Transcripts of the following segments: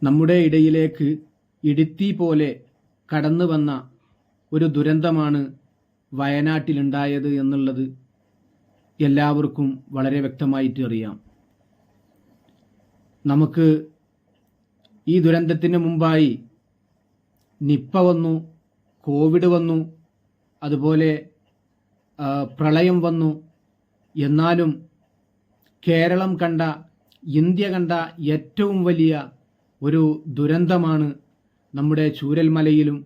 നമ്മുടെ ഇടയിലേക്ക് ഇടുത്തി പോലെ കടന്നു വന്ന ഒരു ദുരന്തമാണ് വയനാട്ടിലുണ്ടായത് എന്നുള്ളത് എല്ലാവർക്കും വളരെ വ്യക്തമായിട്ട് അറിയാം. നമുക്ക് ഈ ദുരന്തത്തിന് മുമ്പായി നിപ്പ വന്നു, കോവിഡ് വന്നു, അതുപോലെ പ്രളയം വന്നു. എന്നാലും കേരളം കണ്ട, ഇന്ത്യ കണ്ട ഏറ്റവും വലിയ ഒരു ദുരന്തമാണ് നമ്മുടെ ചൂരൽമലയിലും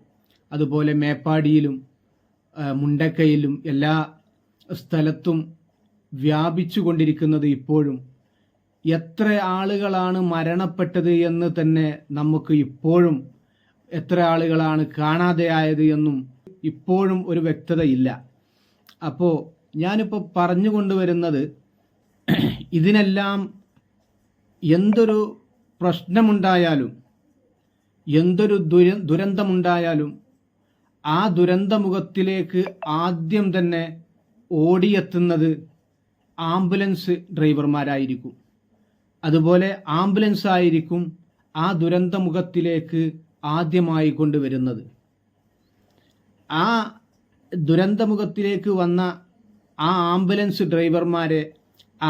അതുപോലെ മേപ്പാടിയിലും മുണ്ടക്കയിലും എല്ലാ സ്ഥലത്തും വ്യാപിച്ചു കൊണ്ടിരിക്കുന്നത്. ഇപ്പോഴും എത്ര ആളുകളാണ് മരണപ്പെട്ടത് എന്ന് തന്നെ നമുക്ക് ഇപ്പോഴും, എത്ര ആളുകളാണ് കാണാതെയായത് എന്നും ഇപ്പോഴും ഒരു വ്യക്തതയില്ല. അപ്പോൾ ഞാനിപ്പോൾ പറഞ്ഞുകൊണ്ടുവരുന്നത്, ഇതിനെല്ലാം എന്തൊരു പ്രശ്നമുണ്ടായാലും, എന്തൊരു ദുരന്തമുണ്ടായാലും ആ ദുരന്തമുഖത്തിലേക്ക് ആദ്യം തന്നെ ഓടിയെത്തുന്നത് ആംബുലൻസ് ഡ്രൈവർമാരായിരിക്കും. അതുപോലെ ആംബുലൻസ് ആയിരിക്കും ആ ദുരന്തമുഖത്തിലേക്ക് ആദ്യമായി കൊണ്ടുവരുന്നത്. ആ ദുരന്തമുഖത്തിലേക്ക് വന്ന ആ ആംബുലൻസ് ഡ്രൈവർമാരെ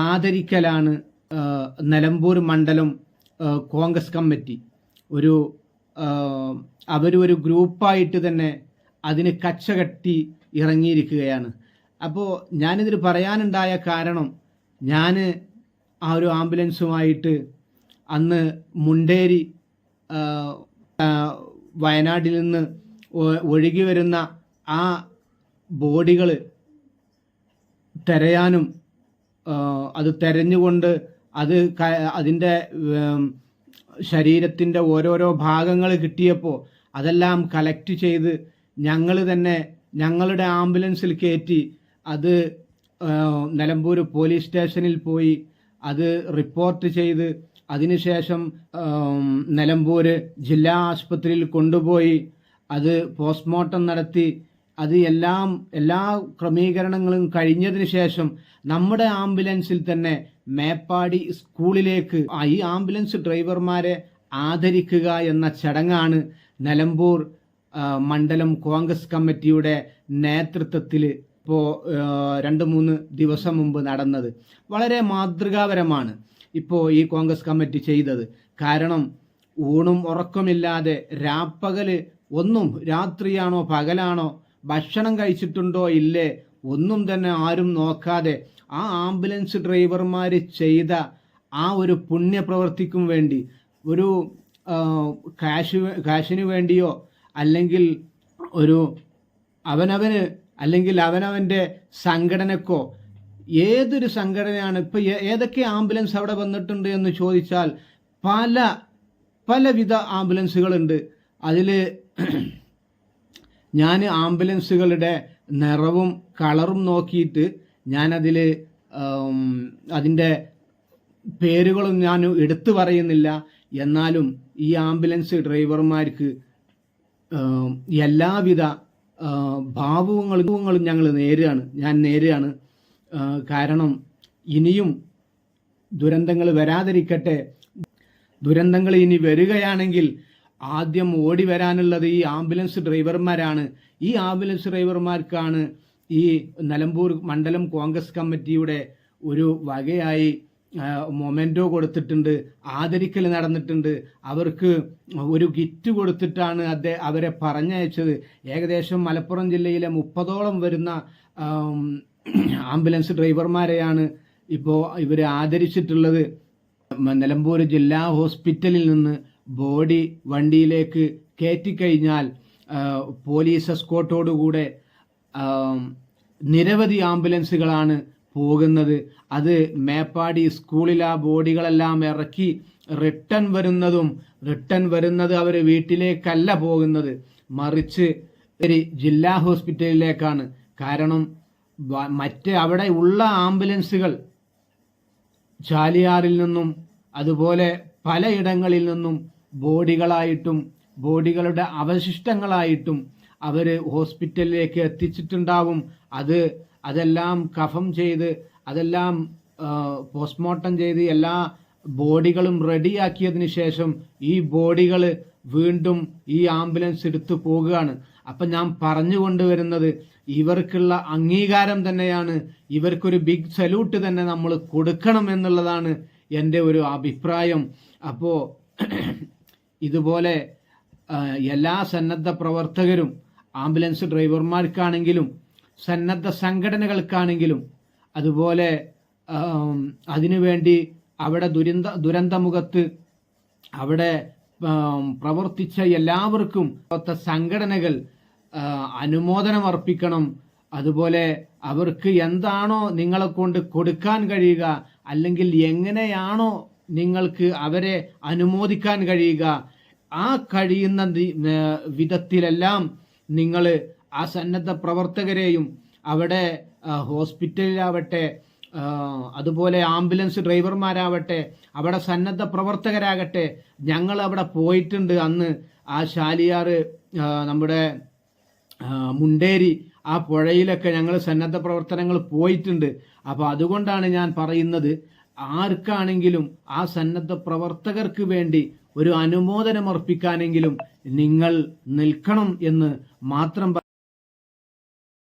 ആദരിക്കലാണ് നിലമ്പൂർ മണ്ഡലം കോൺഗ്രസ് കമ്മിറ്റി അവരൊരു ഗ്രൂപ്പായിട്ട് തന്നെ അതിന് കച്ചകെട്ടി ഇറങ്ങിയിരിക്കുകയാണ്. അപ്പോൾ ഞാനിതിൽ പറയാനുണ്ടായ കാരണം, ഞാൻ ആ ഒരു ആംബുലൻസുമായിട്ട് അന്ന് മുണ്ടേരി വയനാട്ടിൽ നിന്ന് ഒഴുകി വരുന്ന ആ ബോഡികൾ തിരയാനും അത് തെരഞ്ഞുകൊണ്ട് അതിൻ്റെ ശരീരത്തിൻ്റെ ഓരോരോ ഭാഗങ്ങൾ കിട്ടിയപ്പോൾ അതെല്ലാം കളക്ട് ചെയ്ത് ഞങ്ങൾ തന്നെ ഞങ്ങളുടെ ആംബുലൻസിൽ കയറ്റി അത് നിലമ്പൂർ പോലീസ് സ്റ്റേഷനിൽ പോയി അത് റിപ്പോർട്ട് ചെയ്ത് അതിനുശേഷം നിലമ്പൂർ ജില്ലാ ആശുപത്രിയിൽ കൊണ്ടുപോയി അത് പോസ്റ്റ്മോർട്ടം നടത്തി അത് എല്ലാ ക്രമീകരണങ്ങളും കഴിഞ്ഞതിന് ശേഷം നമ്മുടെ ആംബുലൻസിൽ തന്നെ മേപ്പാടി സ്കൂളിലേക്ക് ഈ ആംബുലൻസ് ഡ്രൈവർമാരെ ആദരിക്കുക എന്ന ചടങ്ങാണ് നിലമ്പൂർ മണ്ഡലം കോൺഗ്രസ് കമ്മിറ്റിയുടെ നേതൃത്വത്തിൽ ഇപ്പോൾ 2-3 ദിവസം മുമ്പ് നടന്നത്. വളരെ മാതൃകാപരമാണ് ഇപ്പോൾ ഈ കോൺഗ്രസ് കമ്മിറ്റി ചെയ്തത്. കാരണം ഊണും ഉറക്കമില്ലാതെ രാപ്പകല് ഒന്നും, രാത്രിയാണോ പകലാണോ, ഭക്ഷണം കഴിച്ചിട്ടുണ്ടോ ഇല്ലേ, ഒന്നും തന്നെ ആരും നോക്കാതെ ആ ആംബുലൻസ് ഡ്രൈവർമാർ ചെയ്ത ആ ഒരു പുണ്യപ്രവർത്തിക്കും വേണ്ടി, ഒരു കാശിന് വേണ്ടിയോ അല്ലെങ്കിൽ ഒരു അവനവൻ്റെ സംഘടനക്കോ, ഏതൊരു സംഘടനയാണ് ഇപ്പോൾ ഏതൊക്കെ ആംബുലൻസ് അവിടെ വന്നിട്ടുണ്ട് എന്ന് ചോദിച്ചാൽ പലവിധ ആംബുലൻസുകളുണ്ട്. അതിൽ ഞാൻ ആംബുലൻസുകളുടെ നിറവും കളറും നോക്കിയിട്ട് ഞാനതിൽ അതിൻ്റെ പേരുകളും ഞാൻ എടുത്തു പറയുന്നില്ല. എന്നാലും ഈ ആംബുലൻസ് ഡ്രൈവർമാർക്ക് എല്ലാവിധ ഭാവുകങ്ങളും ഞാൻ നേരുകയാണ്. കാരണം ഇനിയും ദുരന്തങ്ങൾ വരാതിരിക്കട്ടെ. ദുരന്തങ്ങൾ ഇനി വരികയാണെങ്കിൽ ആദ്യം ഓടി വരാനുള്ളത് ഈ ആംബുലൻസ് ഡ്രൈവർമാരാണ്. ഈ ആംബുലൻസ് ഡ്രൈവർമാർക്കാണ് ഈ നിലമ്പൂർ മണ്ഡലം കോൺഗ്രസ് കമ്മിറ്റിയുടെ ഒരു വകയായി മൊമെന്റോ കൊടുത്തിട്ടുണ്ട്, ആദരിക്കൽ നടന്നിട്ടുണ്ട്. അവർക്ക് ഒരു ഗിഫ്റ്റ് കൊടുത്തിട്ടാണ് അവരെ പറഞ്ഞയച്ചത്. ഏകദേശം മലപ്പുറം ജില്ലയിലെ 30ഓളം വരുന്ന ആംബുലൻസ് ഡ്രൈവർമാരെയാണ് ഇപ്പോൾ ഇവർ ആദരിച്ചിട്ടുള്ളത്. നിലമ്പൂർ ജില്ലാ ഹോസ്പിറ്റലിൽ നിന്ന് ബോഡി വണ്ടിയിലേക്ക് കയറ്റിക്കഴിഞ്ഞാൽ പോലീസ് എസ്കോർട്ടോടുകൂടെ നിരവധി ആംബുലൻസുകളാണ് പോകുന്നത്. അത് മേപ്പാടി സ്കൂളിൽ ആ ബോഡികളെല്ലാം ഇറക്കി റിട്ടേൺ വരുന്നത് അവർ വീട്ടിലേക്കല്ല പോകുന്നത്, മറിച്ച് ഒരു ജില്ലാ ഹോസ്പിറ്റലിലേക്കാണ്. കാരണം അവിടെ ഉള്ള ആംബുലൻസുകൾ ചാലിയാറിൽ നിന്നും അതുപോലെ പലയിടങ്ങളിൽ നിന്നും ബോഡികളായിട്ടും ബോഡികളുടെ അവശിഷ്ടങ്ങളായിട്ടും അവർ ഹോസ്പിറ്റലിലേക്ക് എത്തിച്ചിട്ടുണ്ടാവും. അതെല്ലാം കഫം ചെയ്ത് അതെല്ലാം പോസ്റ്റ്മോർട്ടം ചെയ്ത് എല്ലാ ബോഡികളും റെഡിയാക്കിയതിന് ശേഷം ഈ ബോഡികൾ വീണ്ടും ഈ ആംബുലൻസ് എടുത്തു പോകുകയാണ്. അപ്പം ഞാൻ പറഞ്ഞു കൊണ്ടുവരുന്നത് ഇവർക്കുള്ള അംഗീകാരം തന്നെയാണ്, ഇവർക്കൊരു ബിഗ് സല്യൂട്ട് തന്നെ നമ്മൾ കൊടുക്കണം എന്നുള്ളതാണ് എൻ്റെ ഒരു അഭിപ്രായം. അപ്പോൾ ഇതുപോലെ എല്ലാ സന്നദ്ധ പ്രവർത്തകരും, ആംബുലൻസ് ഡ്രൈവർമാർക്കാണെങ്കിലും സന്നദ്ധ സംഘടനകൾക്കാണെങ്കിലും അതുപോലെ അതിനുവേണ്ടി അവിടെ ദുരന്തമുഖത്ത് അവിടെ പ്രവർത്തിച്ച എല്ലാവർക്കും സംഘടനകൾ അനുമോദനം അർപ്പിക്കണം. അതുപോലെ അവർക്ക് എന്താണോ നിങ്ങളെ കൊണ്ട് കൊടുക്കാൻ കഴിയുക, അല്ലെങ്കിൽ എങ്ങനെയാണോ നിങ്ങൾക്ക് അവരെ അനുമോദിക്കാൻ കഴിയുക, ആ കഴിയുന്ന വിധത്തിലെല്ലാം നിങ്ങൾ ആ സന്നദ്ധ പ്രവർത്തകരെയും അവിടെ ഹോസ്പിറ്റലിലാവട്ടെ, അതുപോലെ ആംബുലൻസ് ഡ്രൈവർമാരാവട്ടെ, അവിടെ സന്നദ്ധ പ്രവർത്തകരാകട്ടെ, ഞങ്ങൾ അവിടെ പോയിട്ടുണ്ട്. അന്ന് ആ ശാലിയാർ, നമ്മുടെ മുണ്ടേരി, ആ പുഴയിലൊക്കെ ഞങ്ങൾ സന്നദ്ധ പ്രവർത്തനങ്ങൾ പോയിട്ടുണ്ട്. അപ്പോൾ അതുകൊണ്ടാണ് ഞാൻ പറയുന്നത്, ആർക്കാണെങ്കിലും ആ സന്നദ്ധ പ്രവർത്തകർക്ക് വേണ്ടി ഒരു അനുമോദനം അർപ്പിക്കാനെങ്കിലും നിങ്ങൾ നിൽക്കണം എന്ന് മാത്രം